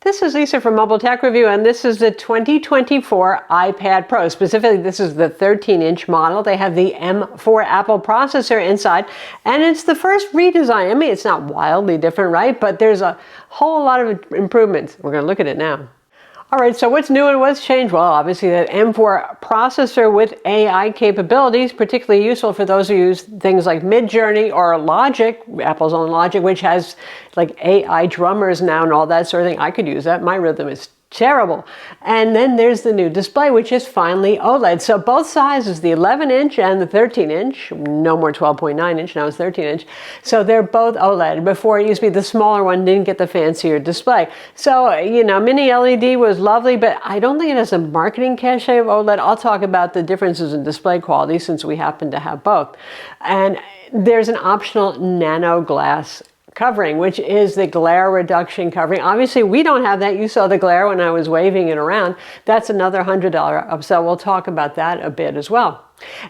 This is Lisa from Mobile Tech Review, and this is the 2024 iPad Pro. Specifically, this is the 13-inch model. They have the M4 Apple processor inside, and it's the first redesign. I mean, it's not wildly different, right? But there's a whole lot of improvements. We're going to look at it now. All right, so what's new and what's changed? Well, obviously that M4 processor with AI capabilities, particularly useful for those who use things like Midjourney or Logic, Apple's own Logic, which has like AI drummers now and all that sort of thing. I could use that. My rhythm is terrible. And then there's the new display, which is finally OLED. So both sizes, the 11-inch and the 13-inch, no more 12.9-inch, now it's 13-inch. So they're both OLED. Before it used to be the smaller one, didn't get the fancier display. So, you know, mini LED was lovely, but I don't think it has a marketing cachet of OLED. I'll talk about the differences in display quality since we happen to have both. And there's an optional nano glass covering, which is the glare reduction covering. Obviously, we don't have that. You saw the glare when I was waving it around. That's another $100 upsell. We'll talk about that a bit as well.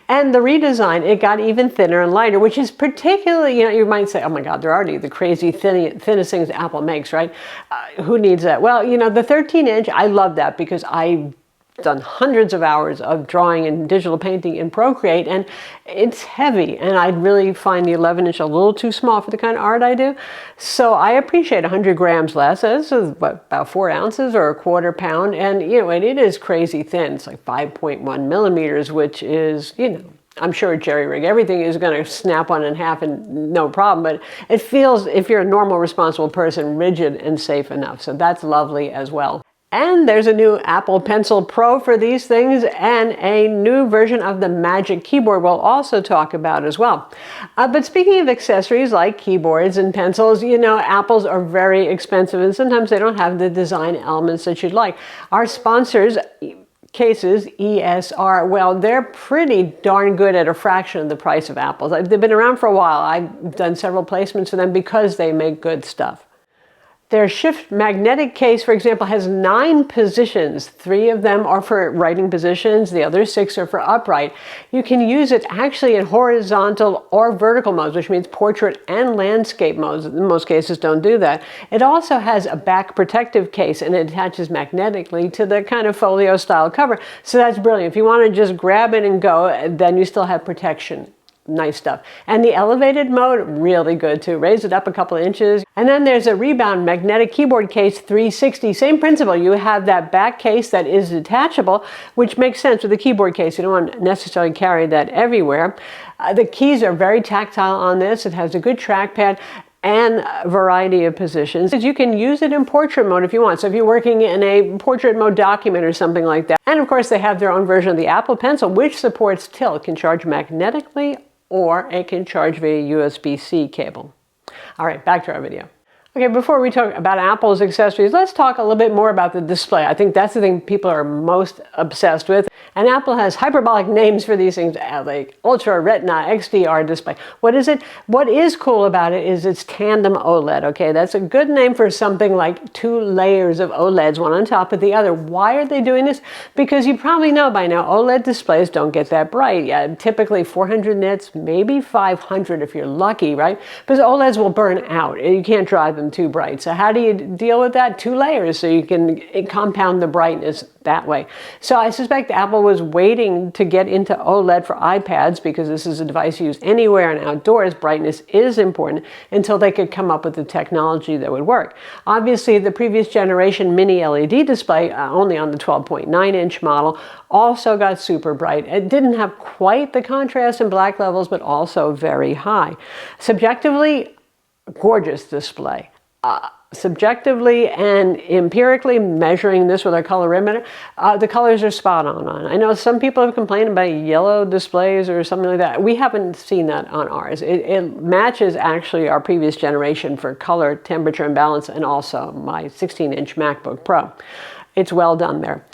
And the redesign, it got even thinner and lighter, which is particularly, you know, you might say, oh my God, they're already the crazy thinnest things Apple makes, right? Who needs that? Well, you know, the 13-inch, I love that because I've done hundreds of hours of drawing and digital painting in Procreate, and it's heavy, and I really find the 11-inch a little too small for the kind of art I do. So I appreciate 100 grams less. This is what, about 4 ounces or a quarter pound, and you know, and it is crazy thin. It's like 5.1 millimeters, which is, you know, I'm sure jerry rig everything is going to snap one in half and no problem, but it feels, if you're a normal, responsible person, rigid and safe enough. So that's lovely as well. And there's a new Apple Pencil Pro for these things, and a new version of the Magic Keyboard we'll also talk about as well. But speaking of accessories like keyboards and pencils, you know, Apples are very expensive, and sometimes they don't have the design elements that you'd like. Our sponsors, Cases, ESR, well, they're pretty darn good at a fraction of the price of Apple's. They've been around for a while. I've done several placements for them because they make good stuff. Their Shift magnetic case, for example, has 9 positions. 3 of them are for writing positions. The other 6 are for upright. You can use it actually in horizontal or vertical modes, which means portrait and landscape modes. In most cases, don't do that. It also has a back protective case, and it attaches magnetically to the kind of folio style cover. So that's brilliant. If you want to just grab it and go, then you still have protection. Nice stuff. And the elevated mode, really good too. Raise it up a couple of inches. And then there's a Rebound magnetic keyboard case 360. Same principle. You have that back case that is detachable, which makes sense with a keyboard case. You don't want to necessarily carry that everywhere. The keys are very tactile on this. It has a good trackpad and a variety of positions. You can use it in portrait mode if you want. So if you're working in a portrait mode document or something like that. And of course, they have their own version of the Apple Pencil, which supports tilt. It can charge magnetically, or it can charge via USB-C cable. All right, back to our video. Okay, before we talk about Apple's accessories, let's talk a little bit more about the display. I think that's the thing people are most obsessed with. And Apple has hyperbolic names for these things, like Ultra Retina XDR display. What is it? What is cool about it is it's Tandem OLED, okay? That's a good name for something like 2 layers of OLEDs, one on top of the other. Why are they doing this? Because you probably know by now, OLED displays don't get that bright. Yeah, typically 400 nits, maybe 500 if you're lucky, right? Because OLEDs will burn out. You can't drive them too bright. So how do you deal with that? 2 layers, so you can compound the brightness that way. So I suspect Apple was waiting to get into OLED for iPads, because this is a device used anywhere and outdoors. Brightness is important, until they could come up with the technology that would work. Obviously, the previous generation mini LED display, only on the 12.9-inch model, also got super bright. It didn't have quite the contrast and black levels, but also very high. Subjectively, gorgeous display. Subjectively and empirically, measuring this with our colorimeter, the colors are spot on. I know some people have complained about yellow displays or something like that. We haven't seen that on ours. It matches actually our previous generation for color, temperature, and balance, and also my 16-inch MacBook Pro. It's well done there.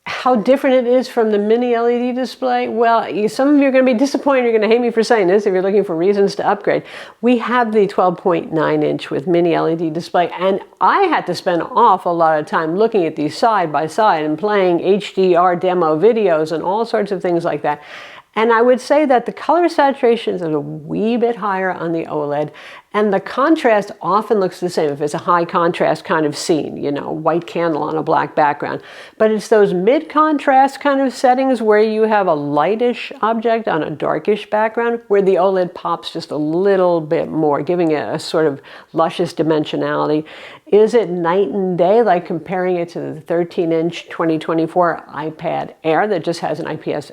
How different it is from the mini LED display? Well, some of you are going to be disappointed. You're going to hate me for saying this if you're looking for reasons to upgrade. We have the 12.9-inch with mini LED display, and I had to spend an awful lot of time looking at these side by side and playing HDR demo videos and all sorts of things like that. And I would say that the color saturation is a wee bit higher on the OLED, and the contrast often looks the same if it's a high contrast kind of scene, you know, white candle on a black background. But it's those mid-contrast kind of settings where you have a lightish object on a darkish background where the OLED pops just a little bit more, giving it a sort of luscious dimensionality. Is it night and day, like comparing it to the 13-inch 2024 iPad Air that just has an IPS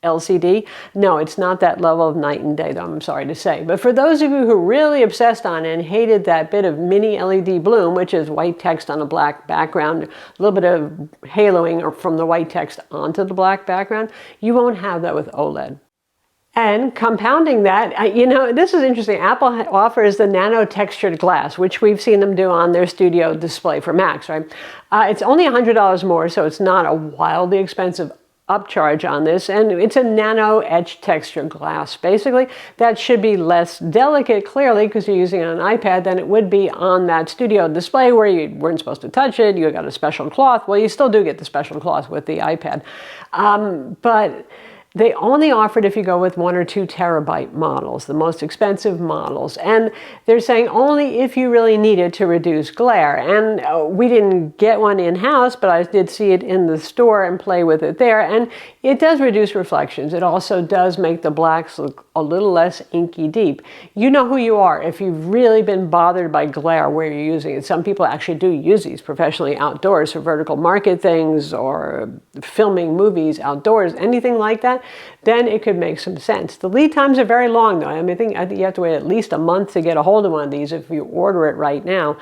LCD? No, it's not that level of night and day, though, I'm sorry to say. But for those of you who are really obsessed on it and hated that bit of mini LED bloom, which is white text on a black background, a little bit of haloing from the white text onto the black background, you won't have that with OLED. And compounding that, you know, this is interesting. Apple offers the nano textured glass, which we've seen them do on their studio display for Macs, right? It's only $100 more, so it's not a wildly expensive upcharge on this, and it's a nano etched texture glass. Basically, that should be less delicate, clearly, because you're using it on an iPad than it would be on that studio display where you weren't supposed to touch it. You got a special cloth. Well, you still do get the special cloth with the iPad, but they only offer it if you go with 1 or 2 terabyte models, the most expensive models. And they're saying only if you really need it to reduce glare. And we didn't get one in-house, but I did see it in the store and play with it there. And it does reduce reflections. It also does make the blacks look a little less inky deep. You know who you are if you've really been bothered by glare where you're using it. Some people actually do use these professionally outdoors for vertical market things or filming movies outdoors, anything like that. Then it could make some sense. The lead times are very long, though. I think you have to wait at least a month to get a hold of one of these if you order it right now.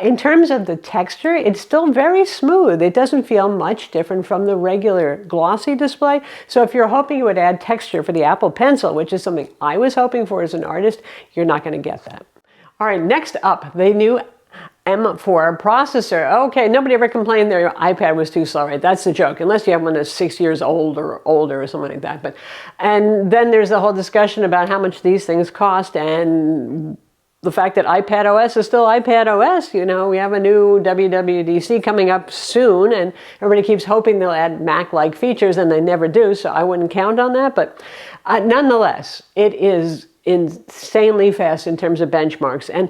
In terms of the texture, it's still very smooth. It doesn't feel much different from the regular glossy display. So if you're hoping you would add texture for the Apple Pencil, which is something I was hoping for as an artist, you're not going to get that. All right, next up, the new M4 processor. Okay, nobody ever complained their iPad was too slow, right? That's the joke, unless you have one that's 6 years old or older or something like that. And then there's the whole discussion about how much these things cost and the fact that iPad OS is still iPad OS. You know, we have a new WWDC coming up soon, and everybody keeps hoping they'll add Mac-like features, and they never do, so I wouldn't count on that. But nonetheless, it is insanely fast in terms of benchmarks. And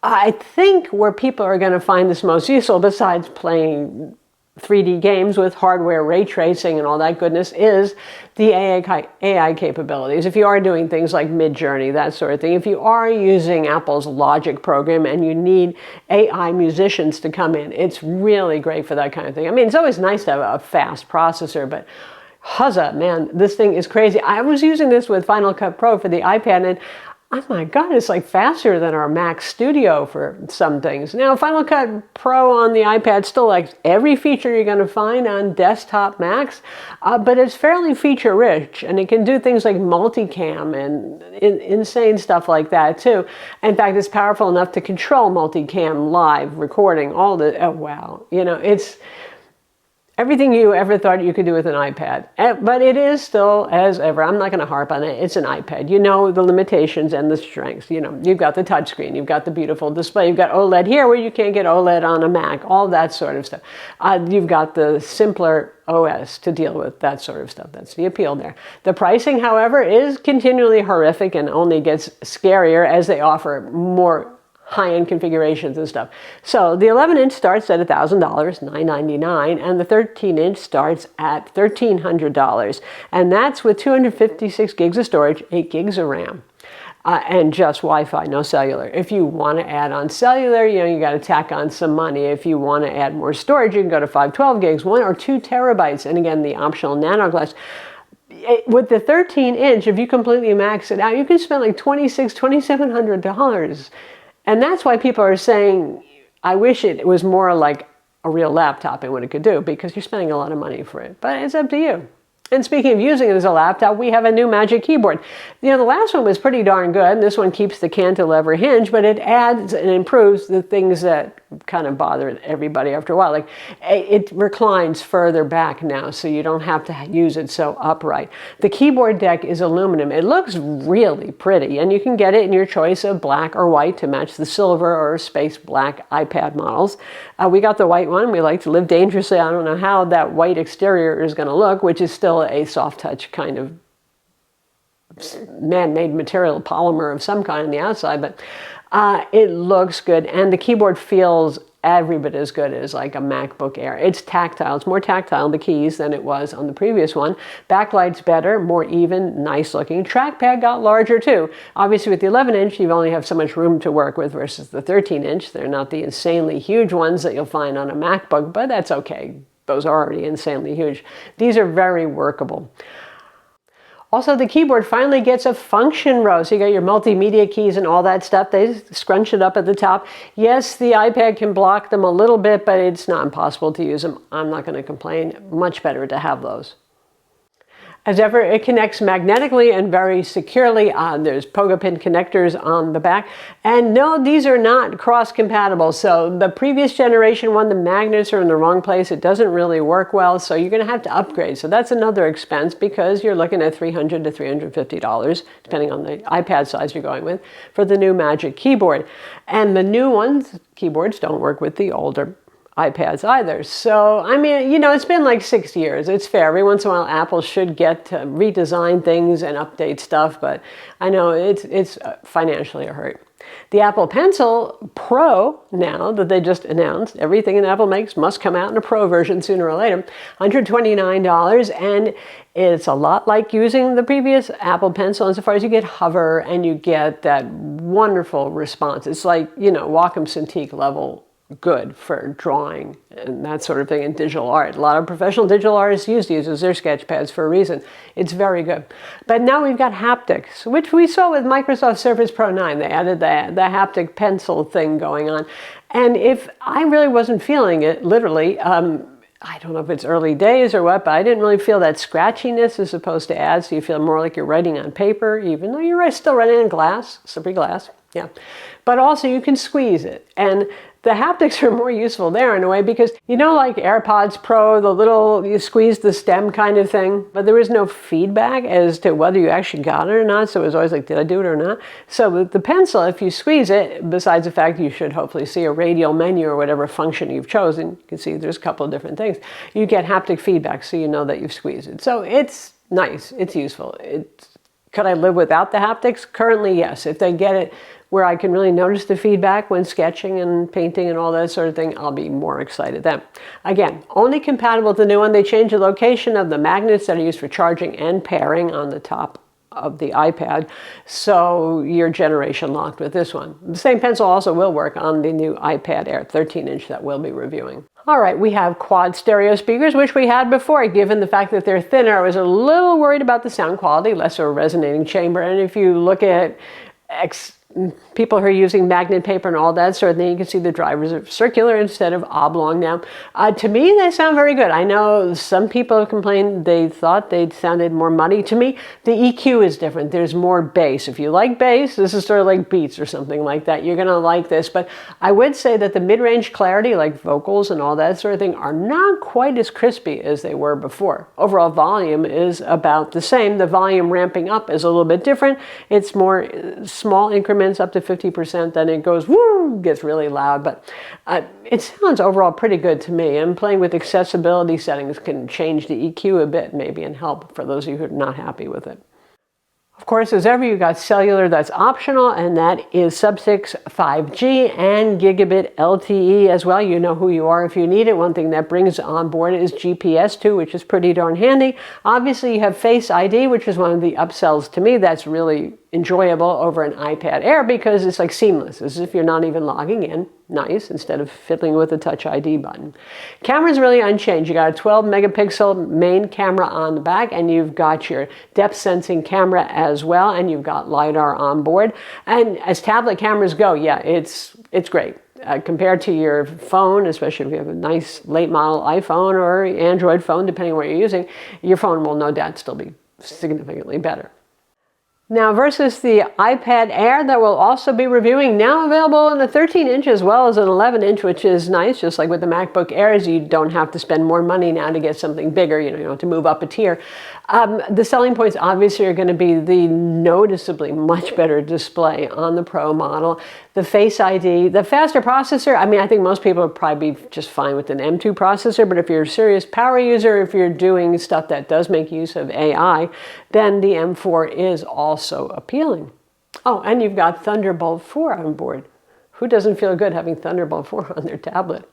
I think where people are going to find this most useful, besides playing 3D games with hardware ray tracing and all that goodness, is the AI capabilities. If you are doing things like Midjourney, that sort of thing, if you are using Apple's Logic program and you need AI musicians to come in, it's really great for that kind of thing. I mean, it's always nice to have a fast processor, but huzzah, man, this thing is crazy. I was using this with Final Cut Pro for the iPad, and oh my God, it's like faster than our Mac Studio for some things. Now, Final Cut Pro on the iPad still likes every feature you're going to find on desktop Macs, but it's fairly feature rich, and it can do things like multicam and insane stuff like that too. In fact, it's powerful enough to control multicam live recording, all the, oh wow, you know, it's everything you ever thought you could do with an iPad. But it is still, as ever, I'm not going to harp on it, it's an iPad. You know the limitations and the strengths. You know, you've got the touchscreen, you've got the beautiful display, you've got OLED here where you can't get OLED on a Mac, all that sort of stuff. You've got the simpler OS to deal with that sort of stuff. That's the appeal there. The pricing, however, is continually horrific and only gets scarier as they offer more high-end configurations and stuff. So the 11-inch starts at $1,000, $999, and the 13-inch starts at $1,300. And that's with 256 gigs of storage, 8 gigs of RAM. And just Wi-Fi, no cellular. If you want to add on cellular, you know, you got to tack on some money. If you want to add more storage, you can go to 512 gigs, 1 or 2 terabytes, and again, the optional nano glass. With the 13-inch, if you completely max it out, you can spend like $2,600, $2,700. And that's why people are saying, I wish it was more like a real laptop and what it could do, because you're spending a lot of money for it. But it's up to you. And speaking of using it as a laptop, we have a new Magic Keyboard. You know, the last one was pretty darn good. This one keeps the cantilever hinge, but it adds and improves the things that kind of bother everybody after a while. Like, it reclines further back now, so you don't have to use it so upright. The keyboard deck is aluminum. It looks really pretty, and you can get it in your choice of black or white to match the silver or space black iPad models. We got the white one. We like to live dangerously. I don't know how that white exterior is going to look, which is still a soft touch kind of man-made material, polymer of some kind on the outside, but it looks good, and the keyboard feels every bit as good as like a MacBook Air. It's tactile. It's more tactile, the keys, than it was on the previous one. Backlight's better, more even, nice looking. Trackpad got larger too. Obviously with the 11-inch, you only have so much room to work with versus the 13-inch. They're not the insanely huge ones that you'll find on a MacBook, but that's okay. Those are already insanely huge. These are very workable. Also, the keyboard finally gets a function row. So you got your multimedia keys and all that stuff. They scrunch it up at the top. Yes, the iPad can block them a little bit, but it's not impossible to use them. I'm not going to complain. Much better to have those. As ever, it connects magnetically and very securely. There's pogo pin connectors on the back. And no, these are not cross-compatible. So the previous generation one, the magnets are in the wrong place. It doesn't really work well, so you're going to have to upgrade. So that's another expense because you're looking at $300 to $350, depending on the iPad size you're going with, for the new Magic Keyboard. And the new ones, keyboards, don't work with the older iPads either. So, I mean, you know, it's been like 6 years. It's fair. Every once in a while, Apple should get to redesign things and update stuff, but I know it's financially a hurt. The Apple Pencil Pro, now that they just announced, everything that Apple makes must come out in a Pro version sooner or later, $129, and it's a lot like using the previous Apple Pencil insofar as you get hover and you get that wonderful response. It's like, you know, Wacom Cintiq level good for drawing and that sort of thing in digital art. A lot of professional digital artists use these as their sketch pads for a reason. It's very good. But now we've got haptics, which we saw with Microsoft Surface Pro 9. They added the haptic pencil thing going on. And if I really wasn't feeling it, literally, I don't know if it's early days or what, but I didn't really feel that scratchiness as opposed to ads. So you feel more like you're writing on paper, even though you're still writing on glass, slippery glass. Yeah. But also you can squeeze it. And the haptics are more useful there in a way because, you know, like AirPods Pro, the little, you squeeze the stem kind of thing, but there was no feedback as to whether you actually got it or not. So it was always like, did I do it or not? So with the pencil, if you squeeze it, besides the fact you should hopefully see a radial menu or whatever function you've chosen, you can see there's a couple of different things. You get haptic feedback so you know that you've squeezed it. So it's nice. It's useful. Could I live without the haptics? Currently, yes. If they get it where I can really notice the feedback when sketching and painting and all that sort of thing, I'll be more excited then. Again, only compatible with the new one. They changed the location of the magnets that are used for charging and pairing on the top of the iPad, so you're generation locked with this one. The same pencil also will work on the new iPad Air 13-inch that we'll be reviewing. All right, we have quad stereo speakers, which we had before. Given the fact that they're thinner, I was a little worried about the sound quality, less of a resonating chamber. And if you look at people who are using magnet paper and all that sort of thing, you can see the drivers are circular instead of oblong now. To me, they sound very good. I know some people have complained they thought they sounded more muddy. To me, the EQ is different. There's more bass. If you like bass, this is sort of like Beats or something like that. You're going to like this. But I would say that the mid-range clarity, like vocals and all that sort of thing, are not quite as crispy as they were before. Overall volume is about the same. The volume ramping up is a little bit different. It's more small increments up to 50%, then it goes, woo, gets really loud, but it sounds overall pretty good to me. And playing with accessibility settings can change the EQ a bit maybe and help for those of you who are not happy with it. Of course, as ever, you've got cellular that's optional, and that is sub-6 5G and gigabit LTE as well. You know who you are if you need it. One thing that brings on board is GPS too, which is pretty darn handy. Obviously, you have Face ID, which is one of the upsells to me. That's really enjoyable over an iPad Air because it's like seamless, as if you're not even logging in. Nice, instead of fiddling with the Touch ID button. Camera's really unchanged. You got a 12 megapixel main camera on the back, and you've got your depth sensing camera as well, and you've got LiDAR on board. And as tablet cameras go, yeah, it's great. Compared to your phone, especially if you have a nice late model iPhone or Android phone, depending on what you're using, your phone will no doubt still be significantly better. Now versus the iPad Air that we'll also be reviewing, now available in a 13-inch as well as an 11-inch, which is nice. Just like with the MacBook Airs, you don't have to spend more money now to get something bigger, you know, to move up a tier. The selling points obviously are going to be the noticeably much better display on the Pro model, the Face ID, the faster processor. I mean, I think most people would probably be just fine with an M2 processor, but if you're a serious power user, if you're doing stuff that does make use of AI, then the M4 is also appealing. Oh, and you've got Thunderbolt 4 on board. Who doesn't feel good having Thunderbolt 4 on their tablet?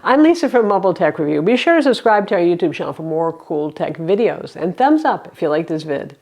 I'm Lisa from Mobile Tech Review. Be sure to subscribe to our YouTube channel for more cool tech videos, and thumbs up if you like this vid.